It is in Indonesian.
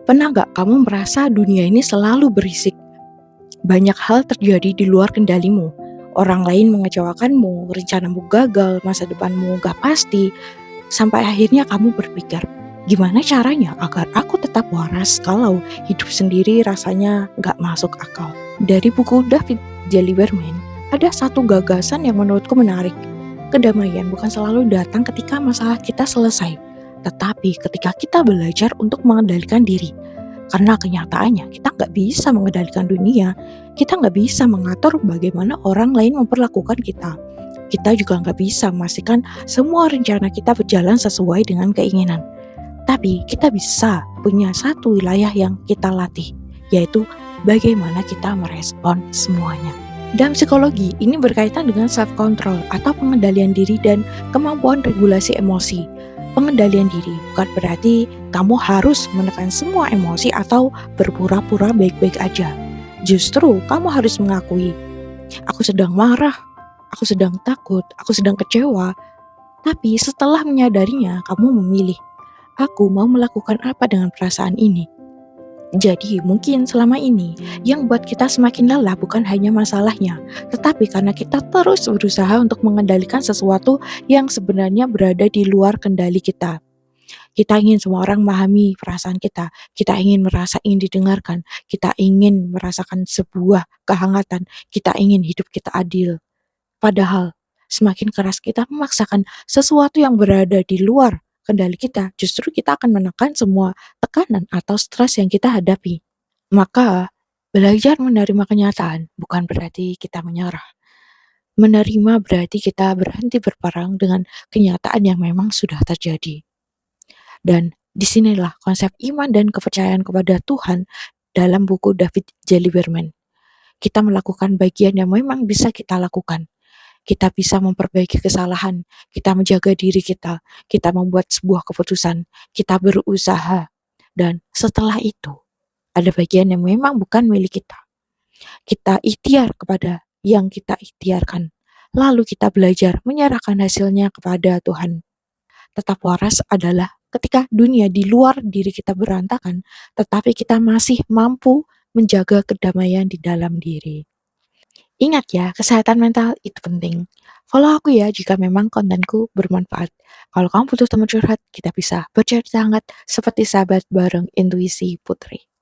Pernah nggak kamu merasa dunia ini selalu berisik? Banyak hal terjadi di luar kendalimu. Orang lain mengecewakanmu, rencanamu gagal, masa depanmu gak pasti, sampai akhirnya kamu berpikir, gimana caranya agar aku tetap waras kalau hidup sendiri rasanya gak masuk akal. Dari buku David J. Lieberman, ada satu gagasan yang menurutku menarik. Kedamaian bukan selalu datang ketika masalah kita selesai, tetapi ketika kita belajar untuk mengendalikan diri. Karena kenyataannya kita nggak bisa mengendalikan dunia, kita nggak bisa mengatur bagaimana orang lain memperlakukan kita. Kita juga nggak bisa memastikan semua rencana kita berjalan sesuai dengan keinginan. Tapi kita bisa punya satu wilayah yang kita latih, yaitu bagaimana kita merespon semuanya. Dalam psikologi, ini berkaitan dengan self-control atau pengendalian diri dan kemampuan regulasi emosi. Pengendalian diri bukan berarti kamu harus menekan semua emosi atau berpura-pura baik-baik aja. Justru kamu harus mengakui, aku sedang marah, aku sedang takut, aku sedang kecewa. Tapi setelah menyadarinya, kamu memilih, aku mau melakukan apa dengan perasaan ini. Jadi mungkin selama ini yang buat kita semakin lelah bukan hanya masalahnya, tetapi karena kita terus berusaha untuk mengendalikan sesuatu yang sebenarnya berada di luar kendali kita. Kita ingin semua orang memahami perasaan kita ingin merasa ingin didengarkan, kita ingin merasakan sebuah kehangatan, kita ingin hidup kita adil. Padahal semakin keras kita memaksakan sesuatu yang berada di luar kendali kita, justru kita akan menekan semua tekanan atau stres yang kita hadapi. Maka, belajar menerima kenyataan bukan berarti kita menyerah. Menerima berarti kita berhenti berperang dengan kenyataan yang memang sudah terjadi. Dan disinilah konsep iman dan kepercayaan kepada Tuhan dalam buku David J. Lieberman. Kita melakukan bagian yang memang bisa kita lakukan. Kita bisa memperbaiki kesalahan, kita menjaga diri kita membuat sebuah keputusan, kita berusaha. Dan setelah itu, ada bagian yang memang bukan milik kita. Kita ikhtiar kepada yang kita ikhtiarkan. Lalu kita belajar menyerahkan hasilnya kepada Tuhan. Tetap waras adalah ketika dunia di luar diri kita berantakan, tetapi kita masih mampu menjaga kedamaian di dalam diri. Ingat ya, kesehatan mental itu penting. Follow aku ya jika memang kontenku bermanfaat. Kalau kamu butuh teman curhat, kita bisa bercerita hangat seperti sahabat bareng Intuisi Putri.